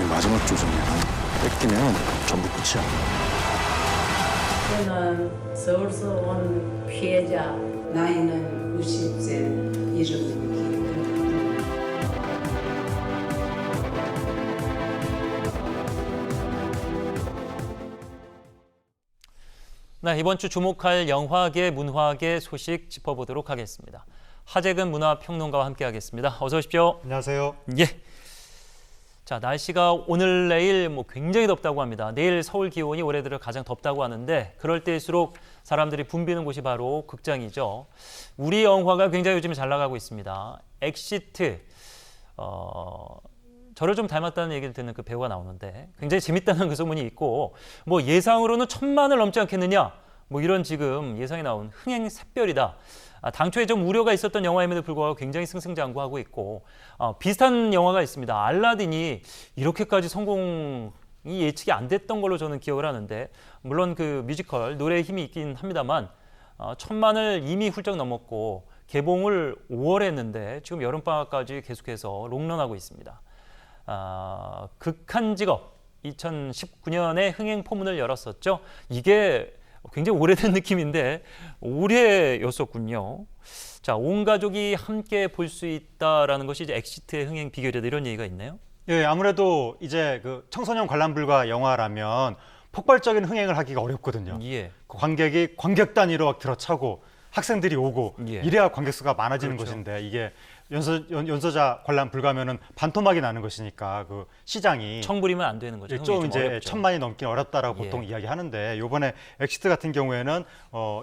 마지막 조정이야. 뺏기면 전부 끝이야. 저는 서울서 온 피해자, 나이는 90세 이름 네, 이번 주 주목할 영화계, 문화계 소식 짚어보도록 하겠습니다. 하재근 문화평론가와 함께하겠습니다. 어서 오십시오. 안녕하세요. 예. 자, 날씨가 오늘 내일 굉장히 덥다고 합니다. 내일 서울 기온이 올해 들어 가장 덥다고 하는데 그럴 때일수록 사람들이 붐비는 곳이 바로 극장이죠. 우리 영화가 굉장히 요즘 잘 나가고 있습니다. 엑시트. 저를 좀 닮았다는 얘기를 듣는 그 배우가 나오는데 굉장히 재밌다는 그 소문이 있고 예상으로는 1,000만을 넘지 않겠느냐 이런 지금 예상이 나온 흥행 샛별이다. 당초에 좀 우려가 있었던 영화임에도 불구하고 굉장히 승승장구하고 있고 비슷한 영화가 있습니다. 알라딘이 이렇게까지 성공이 예측이 안 됐던 걸로 저는 기억을 하는데 물론 그 뮤지컬 노래에 힘이 있긴 합니다만 1,000만을 이미 훌쩍 넘었고 개봉을 5월에 했는데 지금 여름방학까지 계속해서 롱런하고 있습니다. 극한직업 2019년에 흥행 포문을 열었었죠. 이게 굉장히 오래된 느낌인데 올해였었군요. 자, 온 가족이 함께 볼 수 있다라는 것이 이제 엑시트의 흥행 비결이다 이런 얘기가 있나요? 예, 아무래도 이제 그 청소년 관람 불가 영화라면 폭발적인 흥행을 하기가 어렵거든요. 예. 그 관객이 관객 단위로 막 들어차고 학생들이 오고 예. 이래야 관객 수가 많아지는 그렇죠. 것인데 이게 연소자 관람 불가면은 반토막이 나는 것이니까 그 시장이 청불이면 안 되는 거죠. 좀 이제 어렵죠. 1,000만이 넘긴 어렵다라고 예. 보통 이야기하는데 이번에 엑시트 같은 경우에는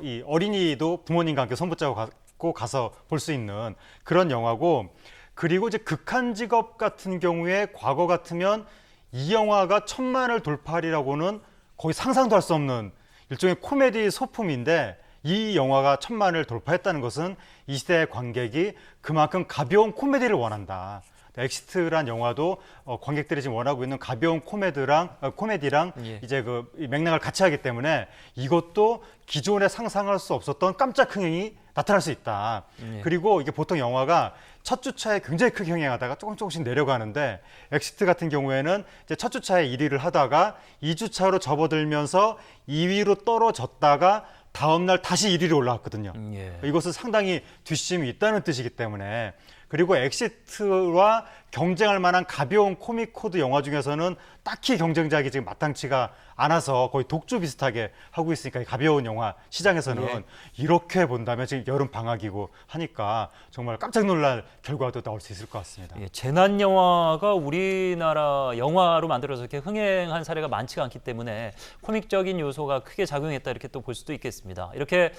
이 어린이도 부모님과 함께 손붙잡고 가서 볼 수 있는 그런 영화고 그리고 이제 극한직업 같은 경우에 과거 같으면 이 영화가 1,000만을 돌파하리라고는 거의 상상도 할 수 없는 일종의 코미디 소품인데 이 영화가 1,000만을 돌파했다는 것은 이 시대의 관객이 그만큼 가벼운 코미디를 원한다. 엑시트란 영화도 관객들이 지금 원하고 있는 가벼운 코미디랑 예. 이제 그 맥락을 같이 하기 때문에 이것도 기존에 상상할 수 없었던 깜짝 흥행이 나타날 수 있다. 예. 그리고 이게 보통 영화가 첫 주차에 굉장히 크게 흥행하다가 조금씩 내려가는데 엑시트 같은 경우에는 이제 첫 주차에 1위를 하다가 2주차로 접어들면서 2위로 떨어졌다가 다음날 다시 1위로 올라왔거든요. 예. 이것은 상당히 뒷심이 있다는 뜻이기 때문에 그리고 엑시트와 경쟁할 만한 가벼운 코믹 코드 영화 중에서는 딱히 경쟁작이 지금 마땅치가 않아서 거의 독주 비슷하게 하고 있으니까 이 가벼운 영화 시장에서는 예. 이렇게 본다면 지금 여름 방학이고 하니까 정말 깜짝 놀랄 결과도 나올 수 있을 것 같습니다. 예, 재난 영화가 우리나라 영화로 만들어서 이렇게 흥행한 사례가 많지가 않기 때문에 코믹적인 요소가 크게 작용했다 이렇게 또 볼 수도 있겠습니다. 이렇게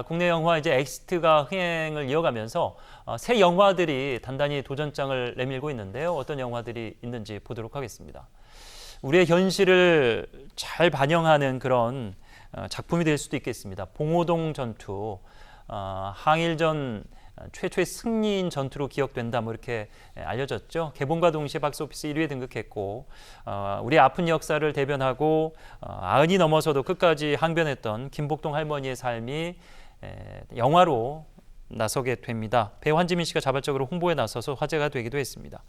국내 영화 이제 엑시트가 흥행을 이어가면서 새 영화들이 단단히 도전장을 내밀고 있는데요. 어떤 영화들이 있는지 보도록 하겠습니다. 우리의 현실을 잘 반영하는 그런 작품이 될 수도 있겠습니다. 봉오동 전투, 항일전 최초의 승리인 전투로 기억된다 이렇게 알려졌죠. 개봉과 동시에 박스오피스 1위에 등극했고 우리 아픈 역사를 대변하고 90이 넘어서도 끝까지 항변했던 김복동 할머니의 삶이 영화로 나서게 됩니다. 배우 한지민 씨가 자발적으로 홍보에 나서서 화제가 되기도 했습니다.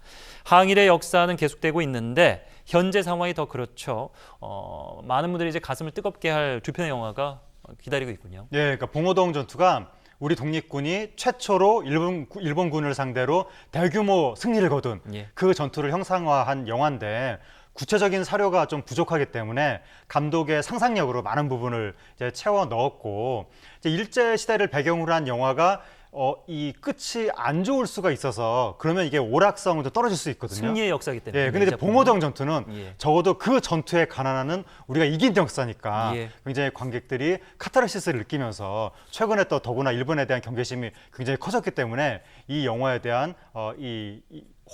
항일의 역사는 계속되고 있는데 현재 상황이 더 그렇죠. 많은 분들이 이제 가슴을 뜨겁게 할 두 편의 영화가 기다리고 있군요. 예, 그러니까 봉오동 전투가 우리 독립군이 최초로 일본군을 상대로 대규모 승리를 거둔 예. 그 전투를 형상화한 영화인데 구체적인 사료가 좀 부족하기 때문에 감독의 상상력으로 많은 부분을 이제 채워 넣었고 이제 일제 시대를 배경으로 한 영화가 이 끝이 안 좋을 수가 있어서 그러면 이게 오락성도 떨어질 수 있거든요. 승리의 역사이기 때문에. 예, 근데 이제 봉오동 전투는 예. 적어도 그 전투에 관한하는 우리가 이긴 역사니까 예. 굉장히 관객들이 카타르시스를 느끼면서 최근에 또 더구나 일본에 대한 경계심이 굉장히 커졌기 때문에 이 영화에 대한 이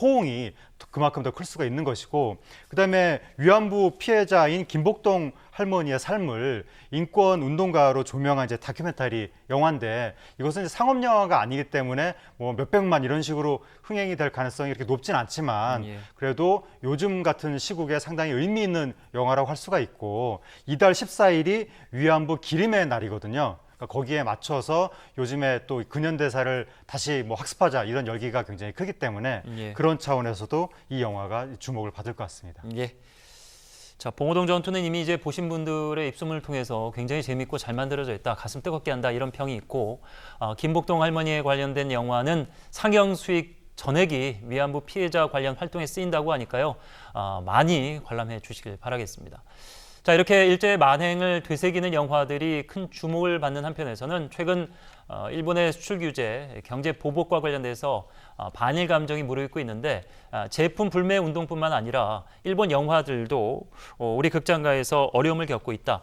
호응이 그만큼 더 클 수가 있는 것이고, 그다음에 위안부 피해자인 김복동 할머니의 삶을 인권 운동가로 조명한 이제 다큐멘터리 영화인데, 이것은 이제 상업 영화가 아니기 때문에 뭐 몇백만 이런 식으로 흥행이 될 가능성이 이렇게 높진 않지만 그래도 요즘 같은 시국에 상당히 의미 있는 영화라고 할 수가 있고, 이달 14일이 위안부 기림의 날이거든요. 그러니까 거기에 맞춰서 요즘에 또 근현대사를 다시 뭐 학습하자 이런 열기가 굉장히 크기 때문에 그런 차원에서도 이 영화가 주목을 받을 것 같습니다. 예. 자, 봉오동 전투는 이미 이제 보신 분들의 입소문을 통해서 굉장히 재밌고 잘 만들어져 있다, 가슴 뜨겁게 한다 이런 평이 있고, 김복동 할머니에 관련된 영화는 상영 수익 전액이 위안부 피해자 관련 활동에 쓰인다고 하니까요. 많이 관람해 주시길 바라겠습니다. 자, 이렇게 일제의 만행을 되새기는 영화들이 큰 주목을 받는 한편에서는 최근 일본의 수출 규제, 경제 보복과 관련돼서 반일 감정이 무르익고 있는데, 제품 불매 운동뿐만 아니라 일본 영화들도 우리 극장가에서 어려움을 겪고 있다.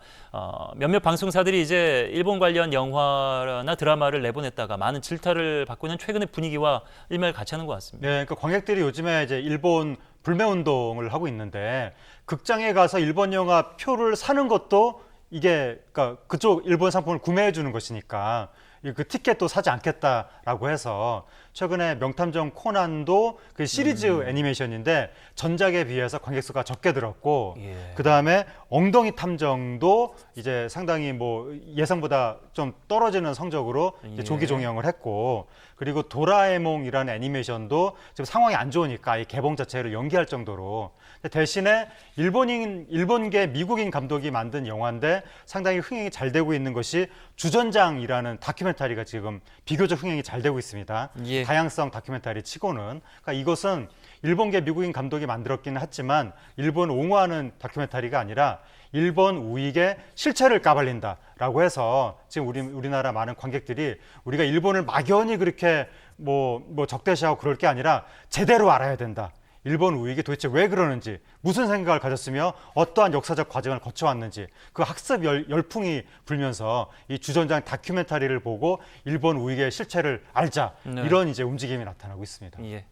몇몇 방송사들이 이제 일본 관련 영화나 드라마를 내보냈다가 많은 질타를 받고 있는 최근의 분위기와 일맥같이 하는 것 같습니다. 네, 그러니까 관객들이 요즘에 이제 일본 불매 운동을 하고 있는데, 극장에 가서 일본 영화 표를 사는 것도 이게 그러니까 그쪽 일본 상품을 구매해 주는 것이니까 그 티켓도 사지 않겠다라고 해서 최근에 명탐정 코난도 그 시리즈 애니메이션인데 전작에 비해서 관객 수가 적게 들었고, 그 다음에 엉덩이 탐정도 이제 상당히 뭐 예상보다 좀 떨어지는 성적으로 이제 조기 종영을 했고, 그리고 도라에몽이라는 애니메이션도 지금 상황이 안 좋으니까 이 개봉 자체를 연기할 정도로, 대신에 일본계 미국인 감독이 만든 영화인데 상당히 흥행이 잘 되고 있는 것이 주전장이라는 다큐멘터리가 지금 비교적 흥행이 잘 되고 있습니다. 다양성 다큐멘터리 치고는. 그러니까 이것은 일본계 미국인 감독이 만들었기는 했지만 일본 옹호하는 다큐멘터리가 아니라 일본 우익의 실체를 까발린다라고 해서 지금 우리나라 많은 관객들이 우리가 일본을 막연히 그렇게 뭐 적대시하고 그럴 게 아니라 제대로 알아야 된다. 일본 우익이 도대체 왜 그러는지, 무슨 생각을 가졌으며 어떠한 역사적 과정을 거쳐왔는지 그 학습 열풍이 불면서 이 주전장 다큐멘터리를 보고 일본 우익의 실체를 알자, 이런 이제 움직임이 나타나고 있습니다. 예.